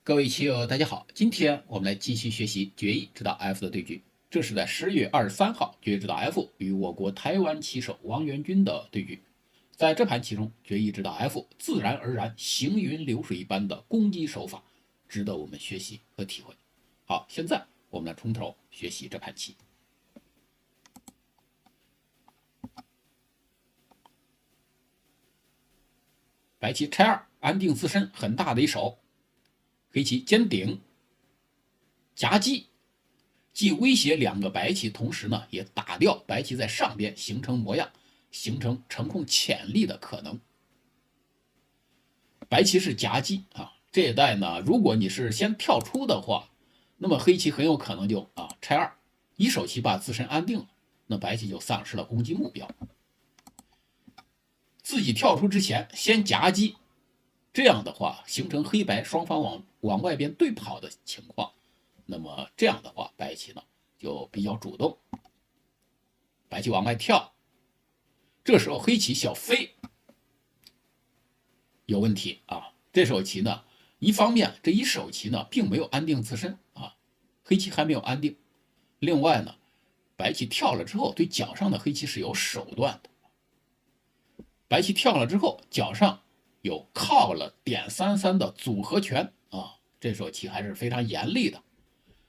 各位棋友，大家好！今天我们来继续学习决一指导 F 的对局。这是在10月23号，决一指导 F 与我国台湾棋手王元军的对局。在这盘棋中，决一指导 F 自然而然行云流水一般的攻击手法，值得我们学习和体会。好，现在我们来从头学习这盘棋。白棋拆二，安定自身，很大的一手。黑棋尖顶夹击，既威胁两个白棋，同时呢也打掉白棋在上边形成模样，形成成空潜力的可能。白棋是夹击啊，这一带呢，如果你是先跳出的话，那么黑棋很有可能就拆二，一手棋把自身安定了，那白棋就丧失了攻击目标。自己跳出之前先夹击，这样的话形成黑白双方往外边对跑的情况，那么这样的话白棋呢就比较主动，白棋往外跳，这时候黑棋小飞有问题啊。这手棋呢，一方面这一手棋呢并没有安定自身啊，黑棋还没有安定，另外呢白棋跳了之后对角上的黑棋是有手段的，白棋跳了之后角上有靠了点33的组合拳啊，这手棋还是非常严厉的。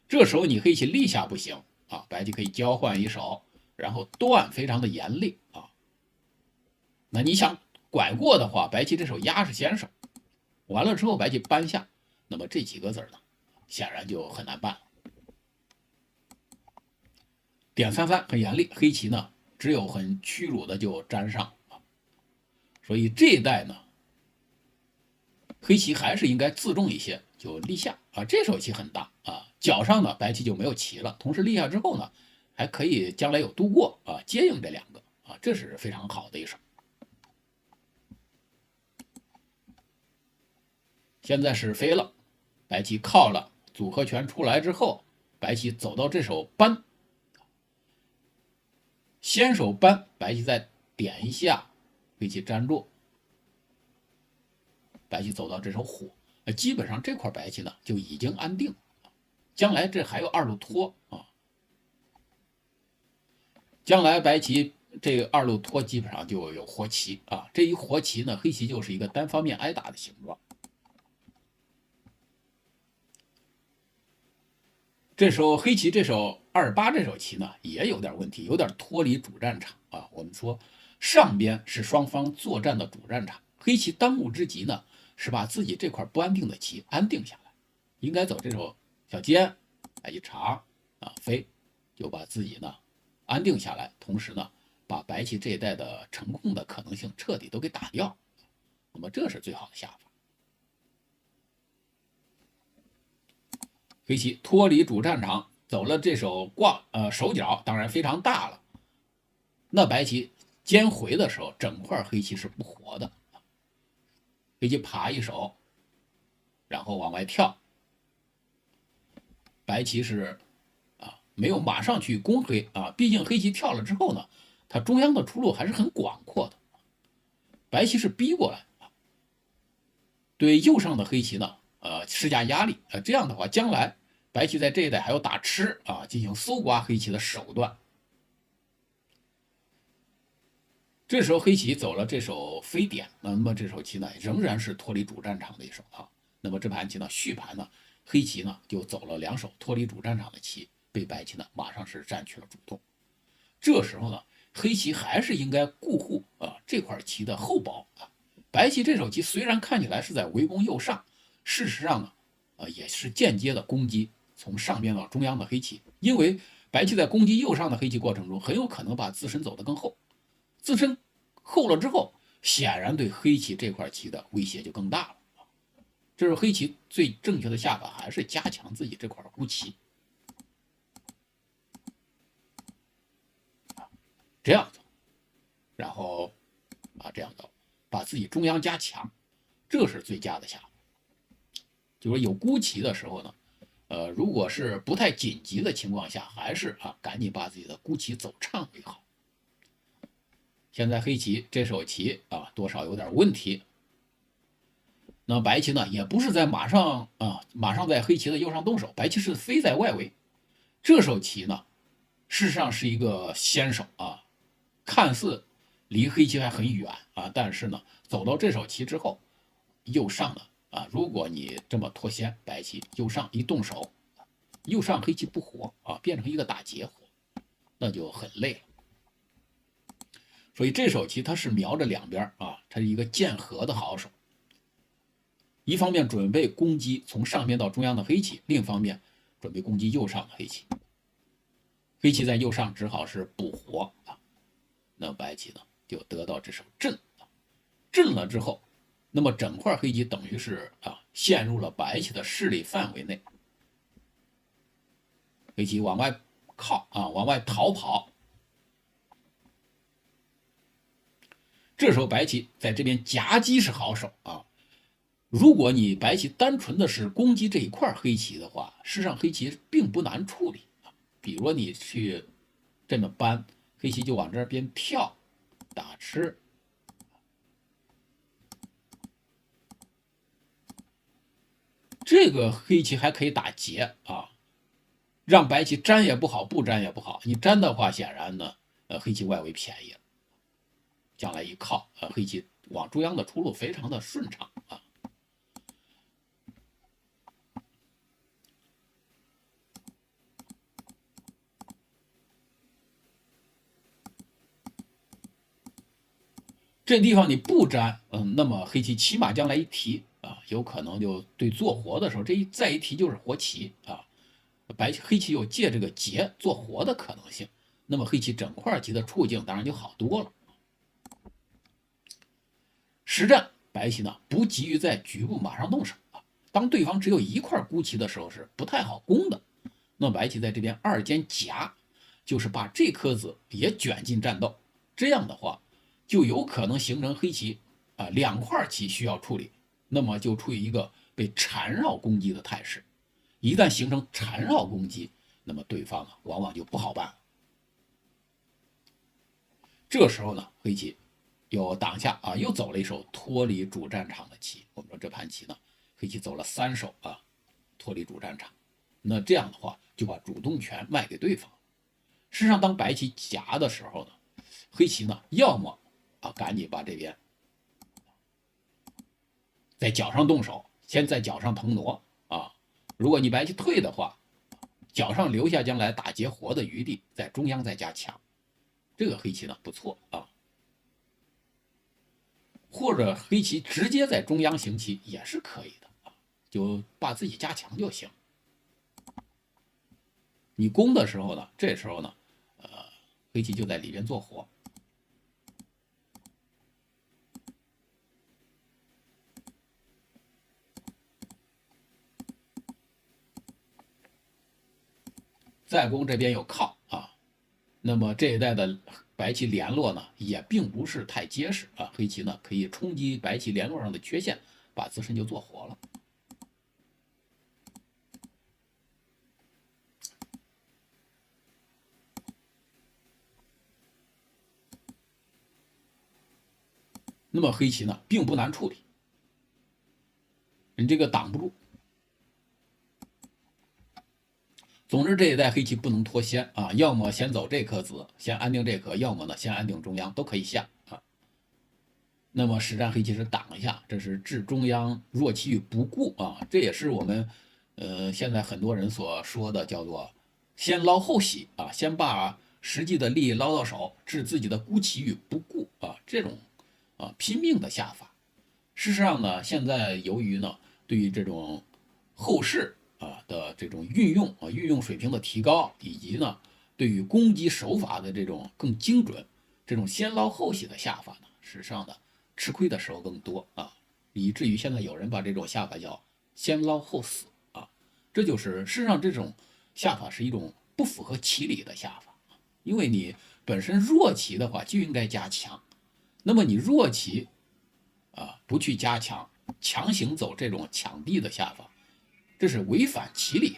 这时候你黑棋立下不行啊，白棋可以交换一手，然后断非常的严厉啊。那你想拐过的话，白棋这手压是先手，完了之后白棋搬下，那么这几个字呢，显然就很难办了。点33很严厉，黑棋呢只有很屈辱的就粘上啊，所以这一带呢，黑棋还是应该自重一些，就立下啊。这手棋很大啊，角上呢白棋就没有棋了，同时立下之后呢，还可以将来有度过啊，接应这两个啊，这是非常好的一手。现在是飞了，白棋靠了组合拳出来之后，白棋走到这手扳，先手扳，白棋再点一下，黑棋粘住，白棋走到这手虎，基本上这块白棋呢就已经安定，将来这还有二路拖啊，将来白棋这个二路拖基本上就有活棋啊，这一活棋呢，黑棋就是一个单方面挨打的形状。这时候黑棋这手28这手棋呢也有点问题，有点脱离主战场啊。我们说上边是双方作战的主战场，黑棋当务之急呢是把自己这块不安定的棋安定下来，应该走这手小尖，一长啊飞，就把自己呢安定下来，同时呢把白棋这一带的成空的可能性彻底都给打掉，那么这是最好的下法。黑棋脱离主战场，走了这手手脚，当然非常大了。那白棋尖回的时候，整块黑棋是不活的。黑棋爬一手，然后往外跳，白棋是没有马上去攻黑啊，毕竟黑棋跳了之后呢，它中央的出路还是很广阔的。白棋是逼过来对右上的黑棋呢，施加压力这样的话，将来白棋在这一带还要打吃啊，进行搜刮黑棋的手段。这时候黑棋走了这手飞点，那么这手棋呢仍然是脱离主战场的一手啊。那么这盘棋呢续盘呢，黑棋呢就走了两手脱离主战场的棋，被白棋呢马上是占据了主动。这时候呢，黑棋还是应该顾护这块棋的后包啊。白棋这手棋虽然看起来是在围攻右上，事实上呢，也是间接的攻击从上边到中央的黑棋，因为白棋在攻击右上的黑棋过程中，很有可能把自身走得更后，自身后了之后，显然对黑棋这块棋的威胁就更大了。这是黑棋最正确的下法，还是加强自己这块孤棋，这样走，然后这样走，把自己中央加强，这是最佳的下法。就是有孤棋的时候呢，如果是不太紧急的情况下，还是赶紧把自己的孤棋走畅为好。现在黑棋这手棋多少有点问题，那白棋呢，也不是在马上在黑棋的右上动手，白棋是飞在外围。这手棋呢，事实上是一个先手啊，看似离黑棋还很远啊，但是呢，走到这手棋之后，右上呢如果你这么脱先，白棋右上一动手，右上黑棋不活啊，变成一个打劫活，那就很累了。所以这手棋它是瞄着两边啊，它是一个剑合的好手。一方面准备攻击从上边到中央的黑棋，另一方面准备攻击右上的黑棋。黑棋在右上只好是补活啊，那白棋呢就得到这手震啊，震了之后，那么整块黑棋等于是陷入了白棋的势力范围内，黑棋往外靠往外逃跑。这时候白棋在这边夹击是好手啊。如果你白棋单纯的是攻击这一块黑棋的话，事实上黑棋并不难处理啊。比如你去这么搬，黑棋就往这边跳，打吃，这个黑棋还可以打劫啊，让白棋粘也不好，不粘也不好。你粘的话，显然呢，黑棋外围便宜了，将来一靠，黑棋往中央的出路非常的顺畅啊。这地方你不粘，那么黑棋起码将来一提啊，有可能就对做活的时候，再一提就是活棋啊。黑棋有借这个劫做活的可能性，那么黑棋整块棋的处境当然就好多了。实战白棋呢不急于在局部马上动手啊，当对方只有一块孤棋的时候是不太好攻的。那么白棋在这边二间夹，就是把这颗子也卷进战斗，这样的话就有可能形成黑棋两块棋需要处理，那么就处于一个被缠绕攻击的态势。一旦形成缠绕攻击，那么对方往往就不好办了。这时候呢，黑棋又挡下又走了一手脱离主战场的棋。我们说这盘棋呢，黑棋走了3手脱离主战场，那这样的话就把主动权卖给对方。事实上，当白棋夹的时候呢，黑棋呢要么赶紧把这边在角上动手，先在角上腾挪啊。如果你白棋退的话，角上留下将来打劫活的余地，在中央再加强，这个黑棋呢不错啊。或者黑棋直接在中央行棋也是可以的啊，就把自己加强就行。你攻的时候呢，这时候呢，黑棋就在里边做活。再攻这边有靠那么这一带的白棋联络呢，也并不是太结实黑棋呢可以冲击白棋联络上的缺陷，把自身就做活了。那么黑棋呢，并不难处理，你这个挡不住。总之这一带黑棋不能脱先要么先走这颗子，先安定这颗，要么呢先安定中央，都可以下那么实战黑棋是挡一下，这是置中央弱棋于不顾这也是我们现在很多人所说的叫做先捞后洗先把实际的利益捞到手，置自己的孤棋于不顾这种拼命的下法。事实上呢，现在由于呢对于这种后世的这种运用水平的提高，以及呢对于攻击手法的这种更精准，这种先捞后洗的下法呢，事实上呢吃亏的时候更多以至于现在有人把这种下法叫先捞后死这就是事实上这种下法是一种不符合棋理的下法，因为你本身弱棋的话就应该加强，那么你弱棋不去加强，强行走这种抢地的下法，这是违反棋理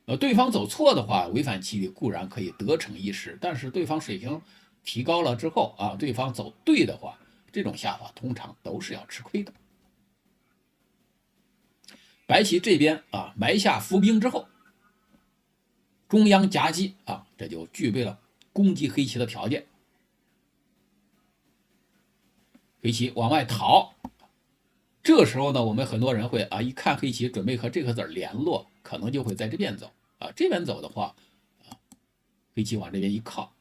的对方走错的话，违反棋理固然可以得逞一时，但是对方水平提高了之后对方走对的话，这种下法通常都是要吃亏的。白棋这边啊埋下伏兵之后，中央夹击啊，这就具备了攻击黑棋的条件。黑棋往外逃，这时候呢，我们很多人会啊，一看黑棋准备和这颗子联络，可能就会在这边走啊。这边走的话，啊，黑棋往这边一靠，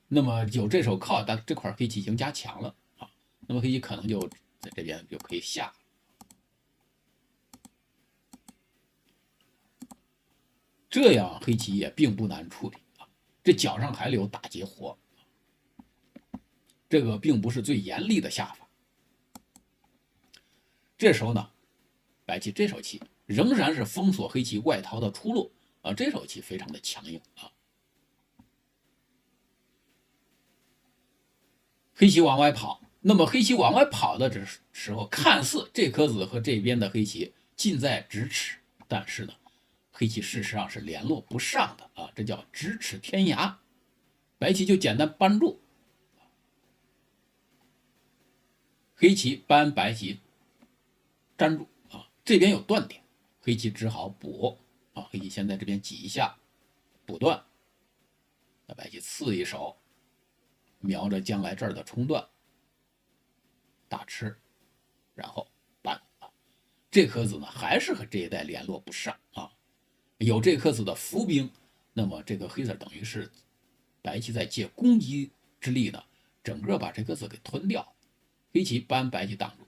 那么有这手靠，但这块黑棋已经加强了啊，那么黑棋可能就在这边就可以下。这样黑棋也并不难处理啊，这角上还留打劫活，这个并不是最严厉的下法。这时候呢，白棋这手棋仍然是封锁黑棋外逃的出路啊，这手棋非常的强硬啊。黑棋往外跑，那么黑棋往外跑的这时候，看似这颗子和这边的黑棋近在咫尺，但是呢，黑棋事实上是联络不上的啊，这叫咫尺天涯。白棋就简单扳住，黑棋扳白棋粘住啊，这边有断点，黑棋只好补啊，黑棋先在这边挤一下，补断，那白棋刺一手，瞄着将来这儿的冲断，大吃，然后扳啊，这颗子呢还是和这一带联络不上啊，有这颗子的伏兵，那么这个黑子等于是白棋在借攻击之力呢，整个把这颗子给吞掉，黑棋扳白棋挡住。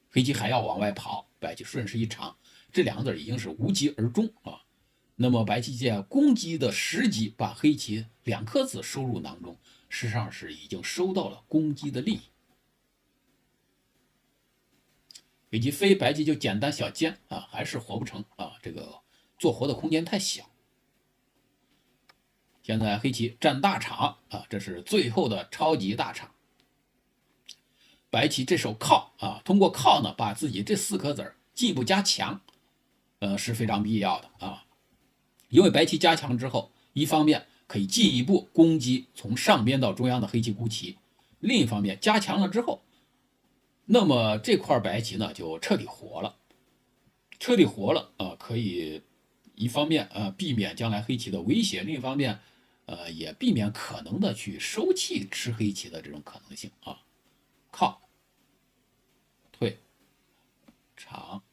黑棋还要往外跑，白棋顺势一长，这两个子已经是无疾而终啊。那么白棋借攻击的时机，把黑棋两颗子收入囊中，实际上是已经收到了攻击的利益。黑棋飞，白棋就简单小尖啊，还是活不成啊，这个做活的空间太小。现在黑棋占大场啊，这是最后的超级大场。白棋这手靠啊，通过靠呢，把自己这四颗子进一步加强，是非常必要的啊。因为白棋加强之后，一方面可以进一步攻击从上边到中央的黑棋孤棋，另一方面加强了之后，那么这块白棋呢就彻底活了，彻底活了啊，可以一方面避免将来黑棋的威胁，另一方面也避免可能的去收气吃黑棋的这种可能性啊。靠，退，长，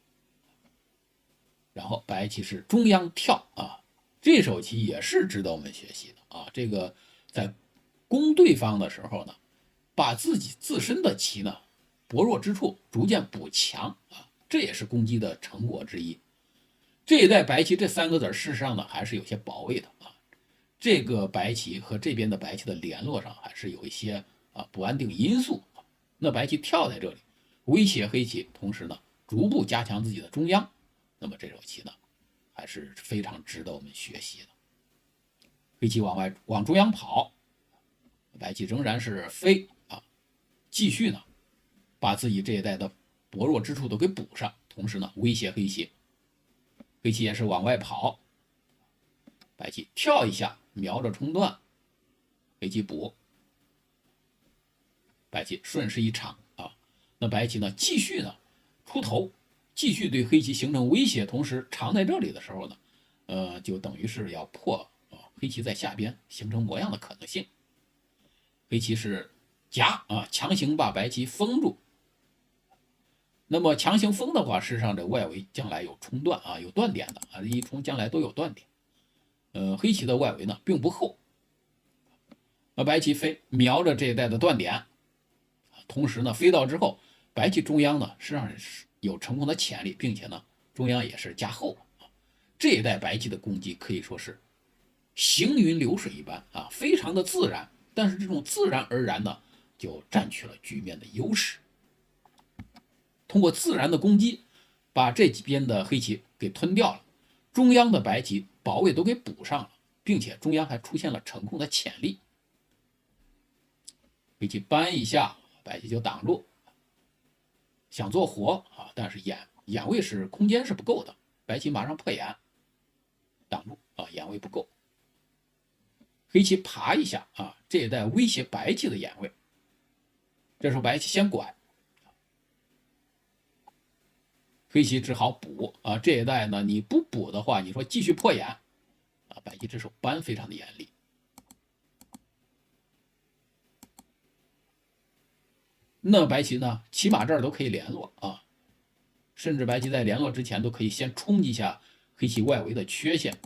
然后白棋是中央跳啊，这手棋也是值得我们学习的啊。这个在攻对方的时候呢，把自己自身的棋呢薄弱之处逐渐补强啊，这也是攻击的成果之一。这一代白棋这三个子事实上呢还是有些保卫的啊，这个白棋和这边的白棋的联络上还是有一些不安定因素。那白棋跳在这里，威胁黑棋，同时呢逐步加强自己的中央。那么这手棋呢，还是非常值得我们学习的。黑棋往中央跑，白棋仍然是飞啊，继续呢把自己这一带的薄弱之处都给补上，同时呢威胁黑棋。黑棋也是往外跑，白棋跳一下，瞄着冲断，黑棋补，白棋顺势一长啊，那白棋呢继续呢出头。继续对黑棋形成威胁，同时长在这里的时候呢，就等于是要破黑棋在下边形成模样的可能性。黑棋是夹啊，强行把白棋封住。那么强行封的话，事实上这外围将来有冲断啊，有断点的啊，一冲将来都有断点。黑棋的外围呢并不厚，那白棋飞瞄着这一带的断点，同时呢飞到之后，白棋中央呢实际上是有成功的潜力，并且呢，中央也是加厚啊。这一代白棋的攻击可以说是行云流水一般啊，非常的自然。但是这种自然而然呢，就占据了局面的优势。通过自然的攻击，把这几边的黑棋给吞掉了，中央的白棋保卫都给补上了，并且中央还出现了成功的潜力。黑棋扳一下，白棋就挡住。想做活啊，但是眼位是空间是不够的，白棋马上破眼，挡住啊，眼位不够。黑棋爬一下啊，这一带威胁白棋的眼位。这时候白棋先拐，黑棋只好补啊。这一带呢，你不补的话，你说继续破眼啊，白棋这手扳非常的严厉。那白棋呢，起码这儿都可以联络啊，甚至白棋在联络之前都可以先冲击一下黑棋外围的缺陷。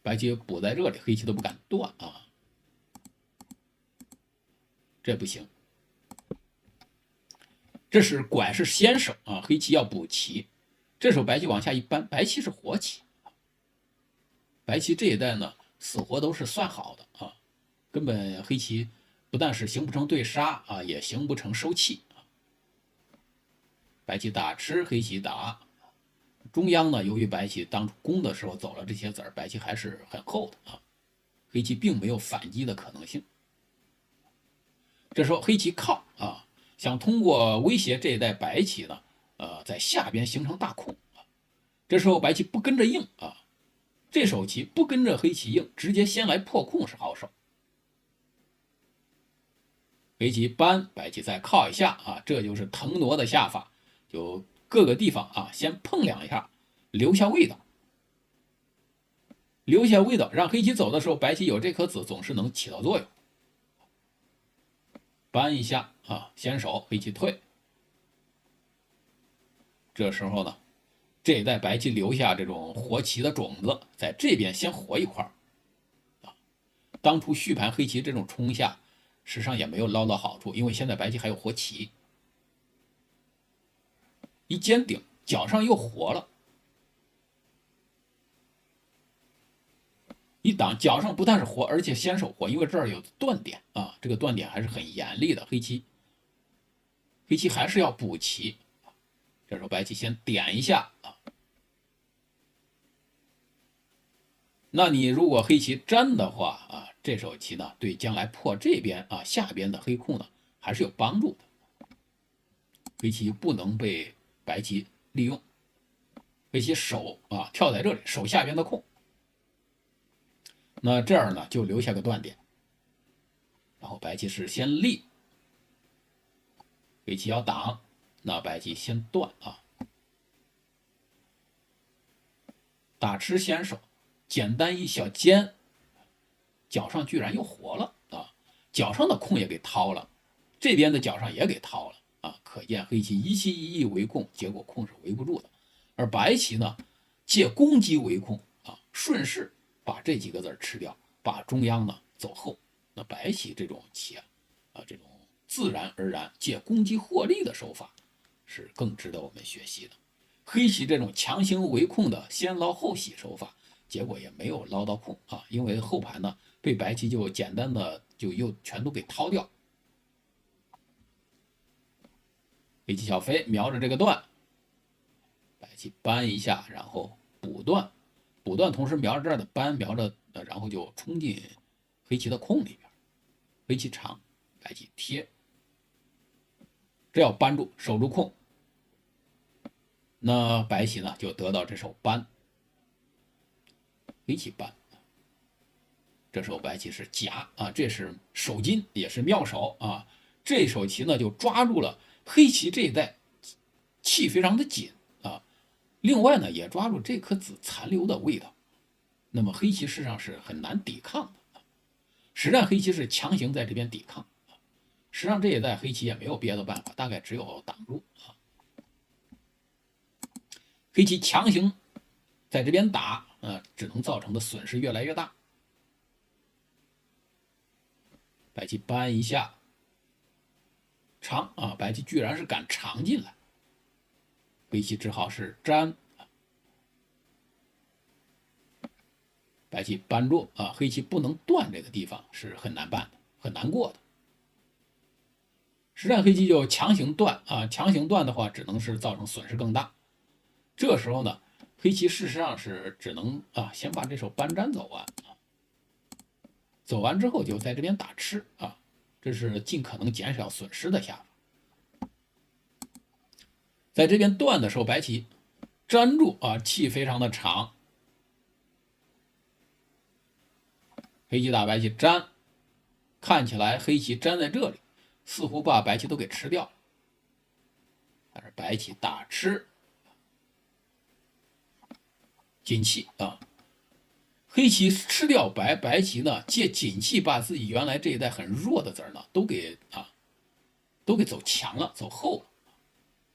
白棋补在这里，黑棋都不敢断啊，这不行。这是拐是先手啊，黑棋要补棋，这时候白棋往下一扳，白棋是活棋，白棋这一带呢死活都是算好的啊，根本黑棋不但是形不成对杀啊，也形不成收气啊。白棋打吃，黑棋打。中央呢，由于白棋当初攻的时候走了这些子儿，白棋还是很厚的啊，黑棋并没有反击的可能性。这时候黑棋靠啊，想通过威胁这一带白棋呢，在下边形成大空啊。这时候白棋不跟着应啊，这手棋不跟着黑棋应，直接先来破空是好手。黑棋扳，白棋再靠一下啊，这就是腾挪的下法，就各个地方啊先碰两下，留下味道，留下味道，让黑棋走的时候，白棋有这颗子总是能起到作用。扳一下啊，先手，黑棋退。这时候呢，这一带白棋留下这种活棋的种子，在这边先活一块啊。当初续盘黑棋这种冲下，实际上也没有捞到好处，因为现在白棋还有活棋，一尖顶，角上又活了。一挡角上不但是活，而且先手活，因为这儿有断点啊，这个断点还是很严厉的。黑棋还是要补棋，这时候白棋先点一下啊。那你如果黑棋粘的话啊，这手棋呢对将来破这边啊下边的黑空呢还是有帮助的。黑棋不能被白棋利用，黑棋守啊跳在这里守下边的空。那这儿呢就留下个断点，然后白棋是先立，黑棋要挡，那白棋先断啊，打吃先手，简单一小尖，角上居然又活了啊，角上的空也给掏了，这边的角上也给掏了啊，可见黑棋一心一意围攻，结果空是围不住的，而白棋呢借攻击围攻啊，顺势把这几个字吃掉，把中央呢走后。那白棋这种棋这种自然而然借攻击获利的手法是更值得我们学习的。黑棋这种强行围控的先捞后洗手法，结果也没有捞到空啊，因为后盘呢被白棋就简单的就又全都给掏掉。黑棋小飞瞄着这个段，白棋扳一下，然后补段，补段同时瞄着这儿的扳，瞄着然后就冲进黑棋的空里边。黑棋长，白棋贴，这要扳住守住空，那白棋呢就得到这手扳，黑棋扳，这时候白棋是夹啊，这是手筋也是妙手啊，这手棋呢就抓住了黑棋这一带气非常的紧啊，另外呢也抓住这颗子残留的味道，那么黑棋事实上是很难抵抗的。实际上黑棋是强行在这边抵抗，实际上这一带黑棋也没有别的办法，大概只有挡住啊。黑棋强行在这边打，只能造成的损失越来越大。白棋扳一下，长啊，白棋居然是敢长进来，黑棋只好是粘。白棋扳住啊，黑棋不能断这个地方是很难办的，很难过的。实战黑棋就强行断啊，强行断的话，只能是造成损失更大。这时候呢，黑棋事实上是只能先把这手扳粘走完啊，走完之后就在这边打吃啊，这是尽可能减少损失的下法。在这边断的时候，白棋粘住啊，气非常的长。黑棋打白棋粘，看起来黑棋粘在这里，似乎把白棋都给吃掉了。但是白棋打吃锦气啊，黑棋吃掉白，白棋呢借锦气把自己原来这一带很弱的子儿呢都给走强了，走厚了。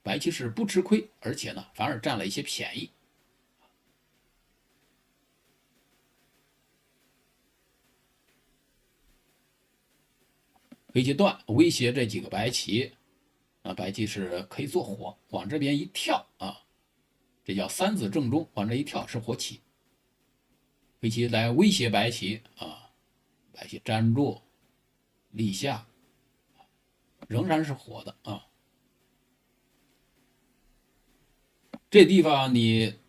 白棋是不吃亏，而且呢反而占了一些便宜。黑棋断威胁这几个白棋，白棋是可以做活，往这边一跳啊，这叫三子正中，往这一跳是活棋。黑棋来威胁白棋啊，白棋粘住立下，仍然是活的啊。这地方你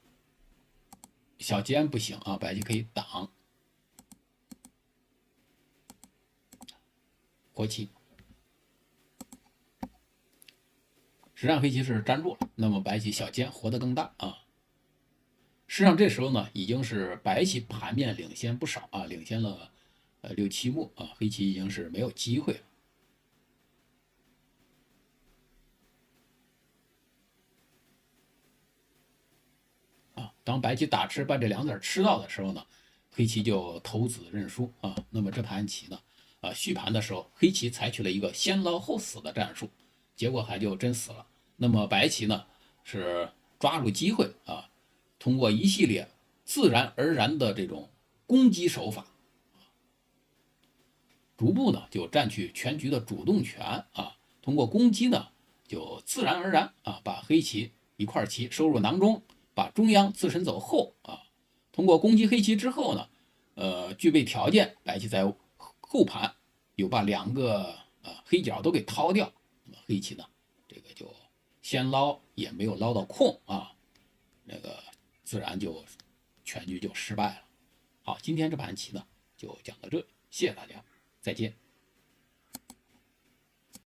小尖不行啊，白棋可以挡活棋。实际上黑棋是粘住了，那么白棋小尖活得更大啊。实际上这时候呢，已经是白棋盘面领先不少啊，领先了6、7目啊，黑棋已经是没有机会了。当白棋打吃把这两子吃到的时候呢，黑棋就投子认输啊。那么这盘棋呢，续盘的时候，黑棋采取了一个先捞后死的战术，结果还就真死了。那么白棋呢是抓住机会啊，通过一系列自然而然的这种攻击手法，逐步呢就占据全局的主动权啊。通过攻击呢，就自然而然啊把黑棋一块棋收入囊中，把中央自身走后啊。通过攻击黑棋之后呢，具备条件，白棋在后盘有把两个黑角都给掏掉，那么黑棋呢这个就先捞也没有捞到空啊，那个自然就全局就失败了。好，今天这盘棋呢就讲到这里，谢谢大家，再见。